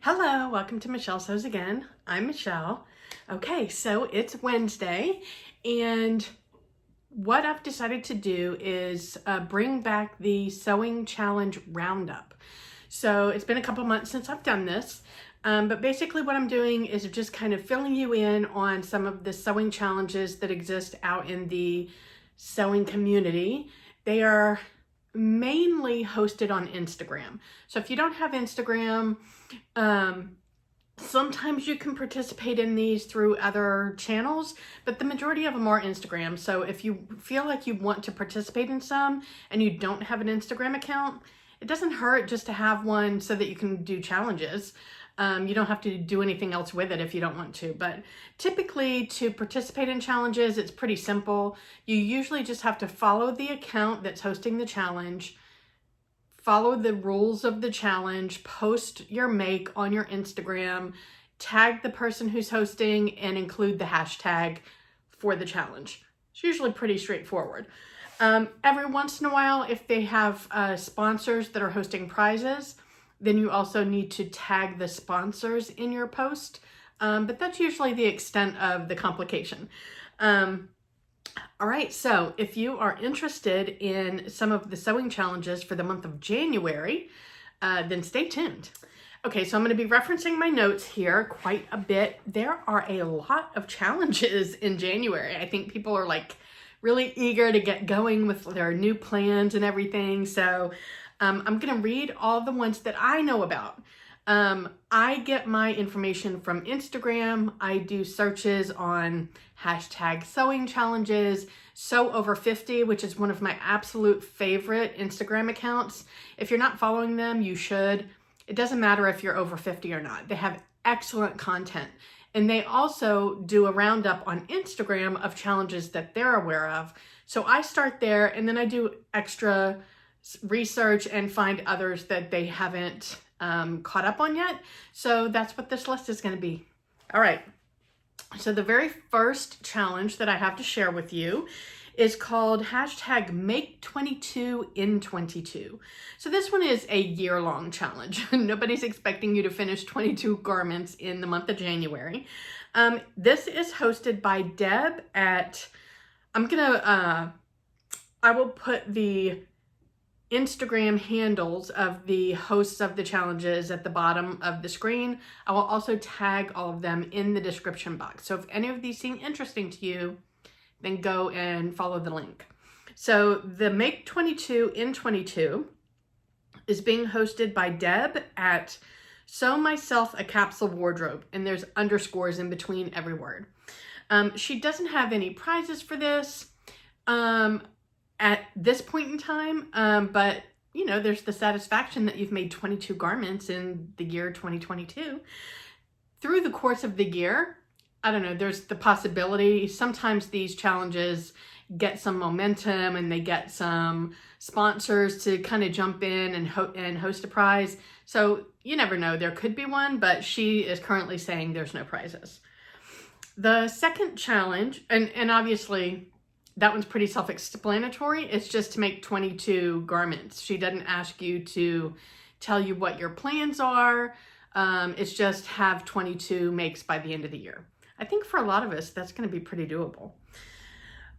Hello, welcome to Michelle Sews Again. I'm Michelle. Okay, so it's Wednesday, and what I've decided to do is bring back the Sewing Challenge Roundup. So it's been a couple months since I've done this, but basically what I'm doing is just kind of filling you in on some of the sewing challenges that exist out in the sewing community. They are mainly hosted on Instagram. So if you don't have Instagram, sometimes you can participate in these through other channels, but the majority of them are Instagram. So if you feel like you want to participate in some and you don't have an Instagram account, it doesn't hurt just to have one so that you can do challenges. You don't have to do anything else with it if you don't want to, but typically to participate in challenges, it's pretty simple. You usually just have to follow the account that's hosting the challenge, follow the rules of the challenge, post your make on your Instagram, tag the person who's hosting, and include the hashtag for the challenge. It's usually pretty straightforward. Every once in a while, if they have sponsors that are hosting prizes, then you also need to tag the sponsors in your post. But that's usually the extent of the complication. All right, so if you are interested in some of the sewing challenges for the month of January, then stay tuned. Okay, so I'm going to be referencing my notes here quite a bit. There are a lot of challenges in January. I think people are like really eager to get going with their new plans and everything. So I'm going to read all the ones that I know about. I get my information from Instagram. I do searches on hashtag sewing challenges, Sew Over 50, which is one of my absolute favorite Instagram accounts. If you're not following them, you should. It doesn't matter if you're over 50 or not. They have excellent content. And they also do a roundup on Instagram of challenges that they're aware of. So I start there and then I do extra research and find others that they haven't caught up on yet. So that's what this list is going to be. All right. So the very first challenge that I have to share with you is called hashtag Make 22 in 22. So this one is a year-long challenge. Nobody's expecting you to finish 22 garments in the month of January. This is hosted by Deb at, I will put the Instagram handles of the hosts of the challenges at the bottom of the screen. I will also tag all of them in the description box. So if any of these seem interesting to you, then go and follow the link. So the Make 22 in 22 is being hosted by Deb at Sew Myself a Capsule Wardrobe, and there's underscores in between every word. She doesn't have any prizes for this at this point in time, but you know, there's the satisfaction that you've made 22 garments in the year 2022. Through the course of the year, I don't know, there's the possibility, sometimes these challenges get some momentum and they get some sponsors to kind of jump in and host a prize. So you never know, there could be one, but she is currently saying there's no prizes. The second challenge, and obviously that one's pretty self-explanatory. It's just to make 22 garments. She doesn't ask you to tell you what your plans are. It's just have 22 makes by the end of the year. I think for a lot of us, that's going to be pretty doable.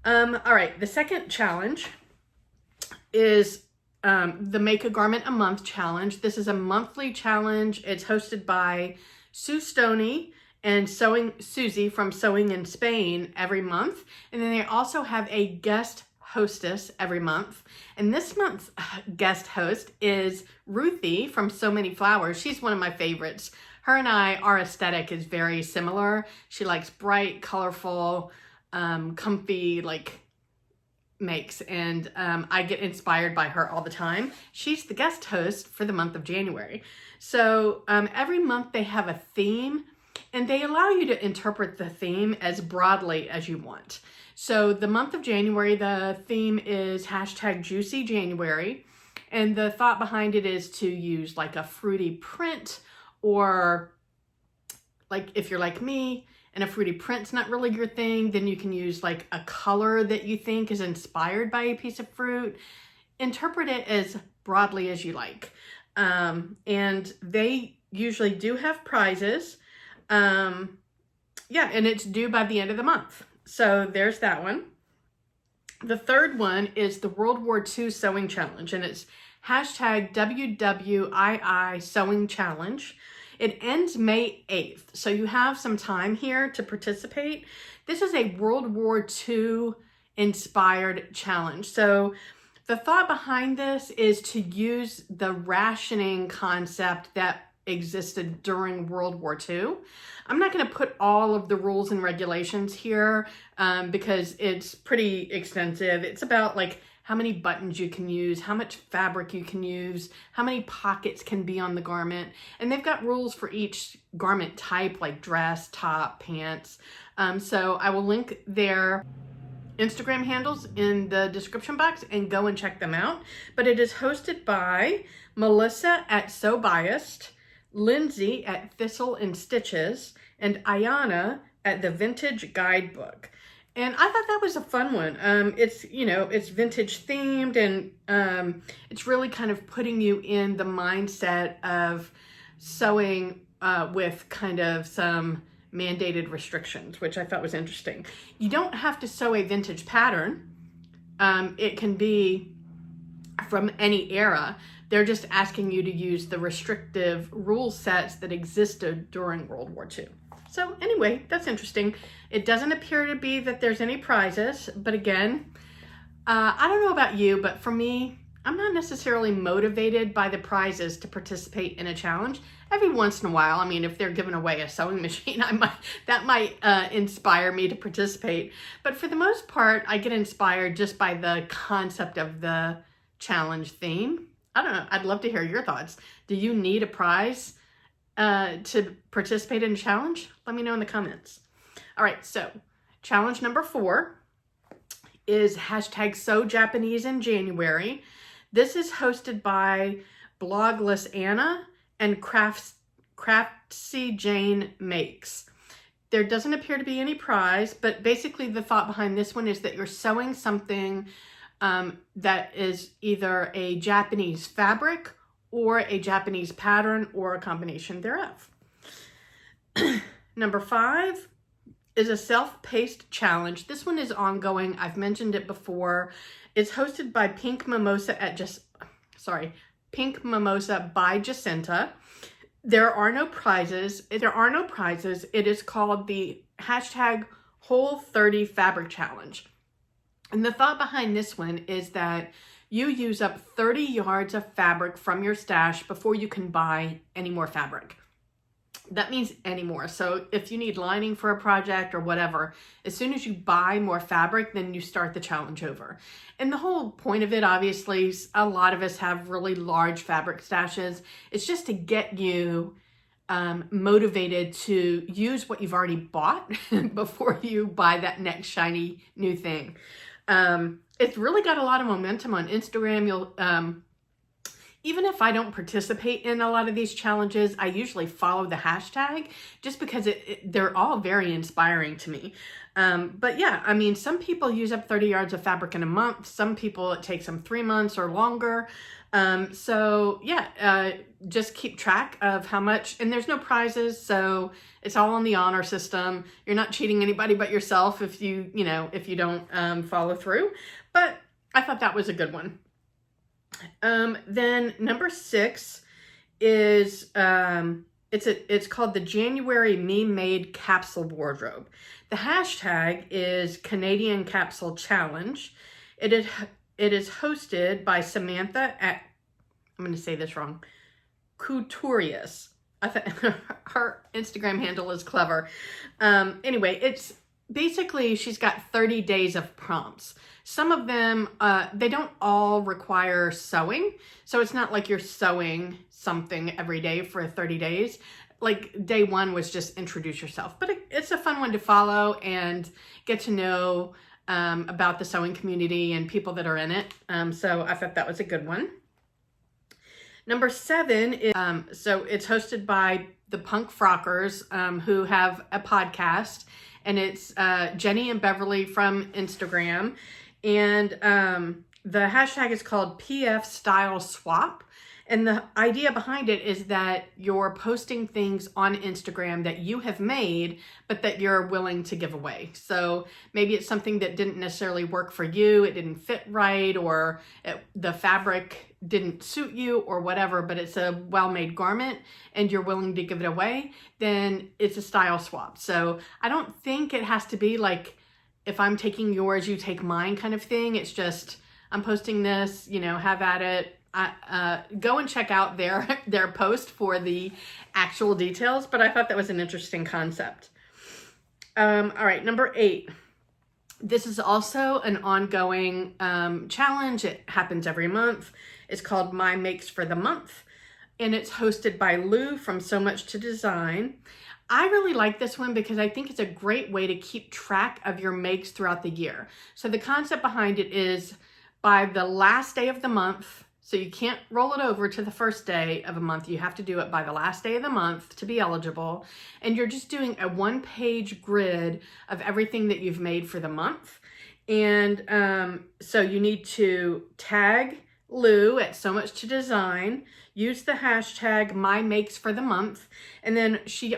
All right, the second challenge is the Make a Garment a Month challenge. This is a monthly challenge. It's hosted by Sue Stoney and Susie from Sewing in Spain every month. And then they also have a guest hostess every month. And this month's guest host is Ruthie from So Many Flowers. She's one of my favorites. Her and our aesthetic is very similar. She likes bright, colorful, comfy, like makes. And I get inspired by her all the time. She's the guest host for the month of January. So every month they have a theme. And they allow you to interpret the theme as broadly as you want. So the month of January, the theme is hashtag Juicy January. And the thought behind it is to use like a fruity print, or like if you're like me and a fruity print's not really your thing, then you can use like a color that you think is inspired by a piece of fruit. interpret it as broadly as you like. And they usually do have prizes. Yeah, and it's due by the end of the month. So there's that one. The third one is the World War II Sewing Challenge, and it's hashtag WWII Sewing Challenge. It ends May 8th, so you have some time here to participate. This is a World War II inspired challenge. So the thought behind this is to use the rationing concept that existed during World War II. I'm not going to put all of the rules and regulations here because it's pretty extensive. It's about like how many buttons you can use, how much fabric you can use, how many pockets can be on the garment. And they've got rules for each garment type, like dress, top, pants. So I will link their Instagram handles in the description box and go and check them out. But it is hosted by Melissa at So Biased, Lindsay at Thistle and Stitches, and Ayana at the Vintage Guidebook. And I thought that was a fun one. It's, you know, it's vintage themed, and it's really kind of putting you in the mindset of sewing with kind of some mandated restrictions, which I thought was interesting. You don't have to sew a vintage pattern. It can be from any era. They're just asking you to use the restrictive rule sets that existed during World War II. So anyway, that's interesting. It doesn't appear to be that there's any prizes, but again, I don't know about you, but for me, I'm not necessarily motivated by the prizes to participate in a challenge. Every once in a while, I mean, if they're giving away a sewing machine, that might inspire me to participate. But for the most part, I get inspired just by the concept of the challenge theme. I don't know. I'd love to hear your thoughts. Do you need a prize to participate in a challenge? Let me know in the comments. All right, so challenge number 4 is hashtag Sew Japanese in January. This is hosted by Blogless Anna and Craftsy Jane Makes. There doesn't appear to be any prize, but basically the thought behind this one is that you're sewing something that is either a Japanese fabric or a Japanese pattern or a combination thereof. Number 5 is a self-paced challenge. This one is ongoing. I've mentioned it before. It's hosted by Pink Mimosa by Jacinta. There are no prizes. It is called the hashtag Whole30 Fabric Challenge. And the thought behind this one is that you use up 30 yards of fabric from your stash before you can buy any more fabric. That means any more. So if you need lining for a project or whatever, as soon as you buy more fabric, then you start the challenge over. And the whole point of it, obviously, a lot of us have really large fabric stashes. It's just to get you motivated to use what you've already bought before you buy that next shiny new thing. It's really got a lot of momentum on Instagram. You'll, even if I don't participate in a lot of these challenges, I usually follow the hashtag just because they're all very inspiring to me. But yeah, I mean, some people use up 30 yards of fabric in a month. Some people, it takes them 3 months or longer. So yeah, just keep track of how much, and there's no prizes. So it's all on the honor system. You're not cheating anybody but yourself if you don't follow through. But I thought that was a good one. Then number 6 is, it's called the January Me-Made Capsule Wardrobe. The hashtag is Canadian Capsule Challenge. It is hosted by Samantha at, I'm going to say this wrong, Couturius. I thought her Instagram handle is clever. Anyway, it's basically, she's got 30 days of prompts. Some of them, they don't all require sewing. So it's not like you're sewing something every day for 30 days. Like day 1 was just introduce yourself. But it's a fun one to follow and get to know about the sewing community and people that are in it. So I thought that was a good one. Number 7 is, so it's hosted by the Punk Frockers, who have a podcast, and it's Jenny and Beverly from Instagram. And the hashtag is called PF Style Swap. And the idea behind it is that you're posting things on Instagram that you have made, but that you're willing to give away. So maybe it's something that didn't necessarily work for you, it didn't fit right, or the fabric didn't suit you or whatever, but it's a well-made garment and you're willing to give it away, then it's a style swap. So I don't think it has to be like, if I'm taking yours, you take mine kind of thing. It's just, I'm posting this, you know, have at it. Go and check out their post for the actual details, but I thought that was an interesting concept. All right, number 8. This is also an ongoing challenge. It happens every month. It's called My Makes for the Month, and it's hosted by Lou from So Much to Design. I really like this one because I think it's a great way to keep track of your makes throughout the year. So the concept behind it is by the last day of the month, so you can't roll it over to the first day of a month. You have to do it by the last day of the month to be eligible. And you're just doing a 1-page grid of everything that you've made for the month. And so you need to tag Lou at So Much to Design, use the hashtag My Makes for the Month. And then she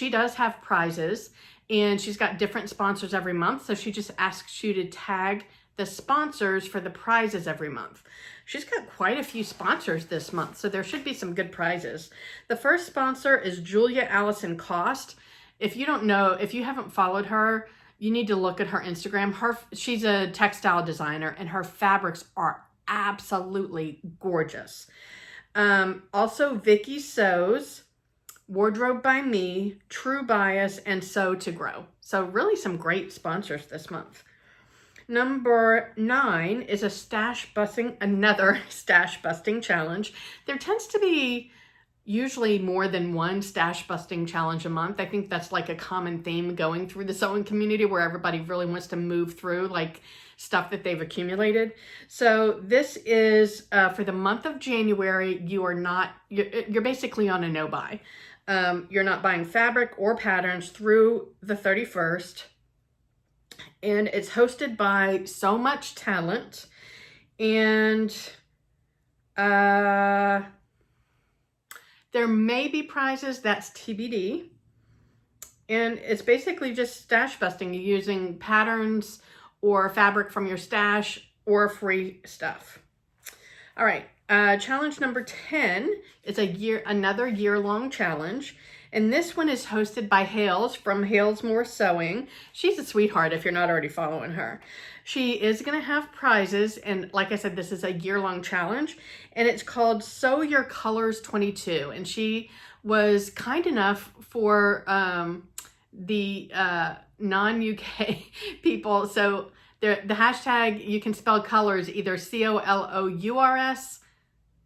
does have prizes, and she's got different sponsors every month. So she just asks you to tag the sponsors for the prizes every month. She's got quite a few sponsors this month, so there should be some good prizes. The first sponsor is Julia Allison Cost. If you don't know, if you haven't followed her, you need to look at her Instagram. She's a textile designer, and her fabrics are absolutely gorgeous. Also, Vicky Sews, Wardrobe by Me, True Bias, and Sew to Grow. So really some great sponsors this month. Number 9 is another stash busting challenge. There tends to be usually more than one stash busting challenge a month. I think that's like a common theme going through the sewing community, where everybody really wants to move through like stuff that they've accumulated. So this is for the month of January. You're basically on a no buy. You're not buying fabric or patterns through the 31st. And it's hosted by So Much Talent. And there may be prizes, that's TBD. And it's basically just stash busting, using patterns or fabric from your stash or free stuff. All right, challenge number 10 is another year-long challenge. And this one is hosted by Hales from Hales More Sewing. She's a sweetheart if you're not already following her. She is going to have prizes. And like I said, this is a year-long challenge. And it's called Sew Your Colors 22. And she was kind enough for the non-UK people. So the hashtag, you can spell colors either COLOURS,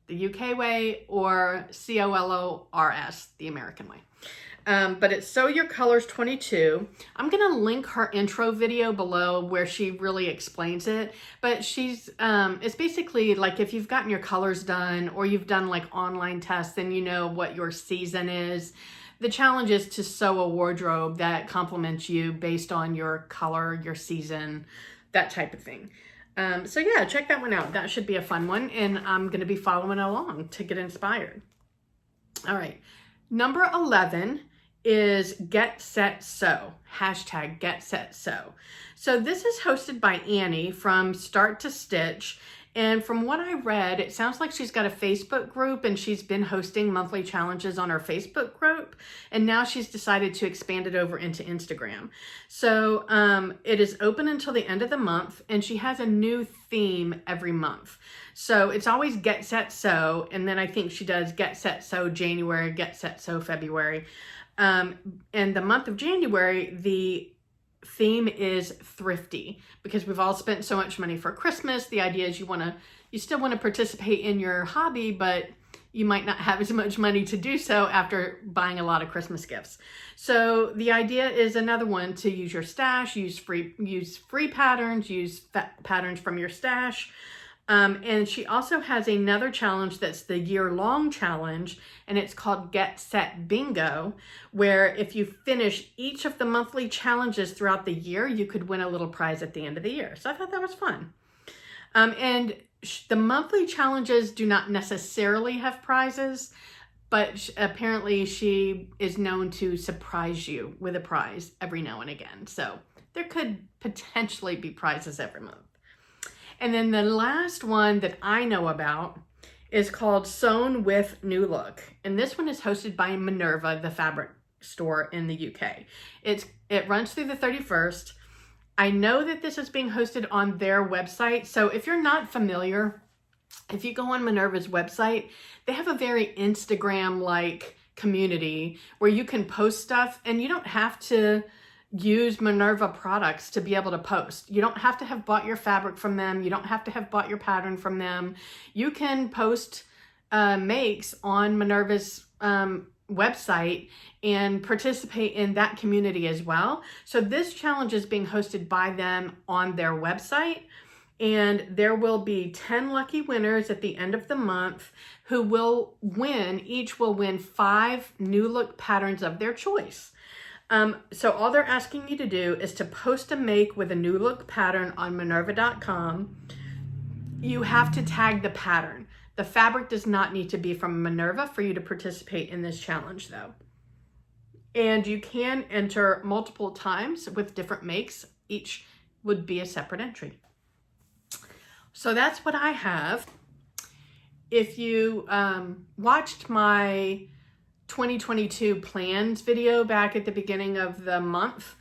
the UK way, or COLORS, the American way. But it's Sew Your Colors 22. I'm going to link her intro video below where she really explains it. But it's basically like if you've gotten your colors done or you've done like online tests and you know what your season is. The challenge is to sew a wardrobe that complements you based on your color, your season, that type of thing. So yeah, check that one out. That should be a fun one. And I'm going to be following along to get inspired. All right. Number 11 is Get Set Sew, hashtag Get Set Sew. So this is hosted by Annie from Start to Stitch. And from what I read, it sounds like she's got a Facebook group and she's been hosting monthly challenges on her Facebook group. And now she's decided to expand it over into Instagram. So it is open until the end of the month and she has a new theme every month. So it's always Get Set Sew. And then I think she does Get Set Sew January, Get Set Sew February. And the month of January, the theme is thrifty, because we've all spent so much money for Christmas. The idea is you still want to participate in your hobby, but you might not have as much money to do so after buying a lot of Christmas gifts. So the idea is another one to use your stash, use free patterns, use patterns from your stash. And she also has another challenge that's the year-long challenge, and it's called Get Set Bingo, where if you finish each of the monthly challenges throughout the year, you could win a little prize at the end of the year. So I thought that was fun. And the monthly challenges do not necessarily have prizes, but apparently she is known to surprise you with a prize every now and again. So there could potentially be prizes every month. And then the last one that I know about is called Sewn with New Look. And this one is hosted by Minerva, the fabric store in the UK. It runs through the 31st. I know that this is being hosted on their website. So if you're not familiar, if you go on Minerva's website, they have a very Instagram-like community where you can post stuff, and you don't have to use Minerva products to be able to post. You don't have to have bought your fabric from them. You don't have to have bought your pattern from them. You can post makes on Minerva's website and participate in that community as well. So this challenge is being hosted by them on their website, and there will be 10 lucky winners at the end of the month who will win. Each will win 5 new look patterns of their choice. So all they're asking you to do is to post a make with a new look pattern on Minerva.com. You have to tag the pattern. The fabric does not need to be from Minerva for you to participate in this challenge though. And you can enter multiple times with different makes. Each would be a separate entry. So that's what I have. If you watched my 2022 plans video back at the beginning of the month,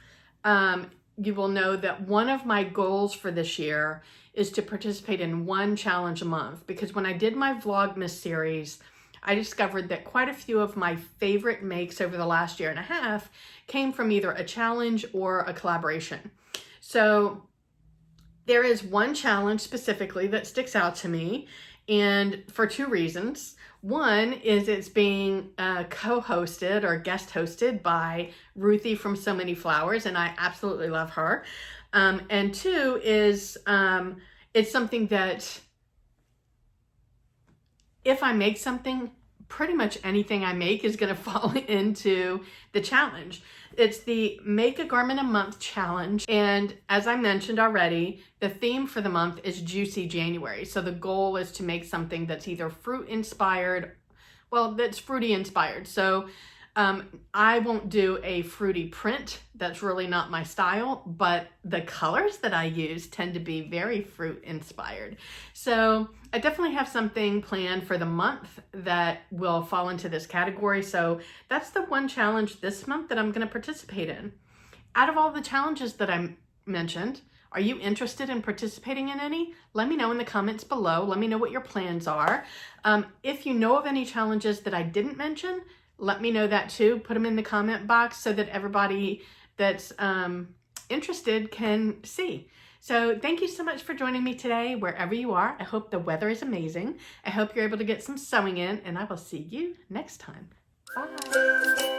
you will know that one of my goals for this year is to participate in one challenge a month, because when I did my Vlogmas series, I discovered that quite a few of my favorite makes over the last year and a half came from either a challenge or a collaboration. So there is one challenge specifically that sticks out to me, and for 2 reasons. One is it's being co-hosted or guest hosted by Ruthie from So Many Flowers, and I absolutely love her. And 2 is it's something that if I make something, pretty much anything I make is going to fall into the challenge. It's the Make a Garment a Month challenge. And as I mentioned already, the theme for the month is Juicy January. So the goal is to make something that's either fruit inspired, well, that's fruity inspired. So I won't do a fruity print. That's really not my style, but the colors that I use tend to be very fruit inspired. So I definitely have something planned for the month that will fall into this category. So that's the one challenge this month that I'm going to participate in. Out of all the challenges that I mentioned, are you interested in participating in any? Let me know in the comments below. Let me know what your plans are. If you know of any challenges that I didn't mention, let me know that too. Put them in the comment box so that everybody that's interested can see. So thank you so much for joining me today, wherever you are. I hope the weather is amazing. I hope you're able to get some sewing in, and I will see you next time. Bye.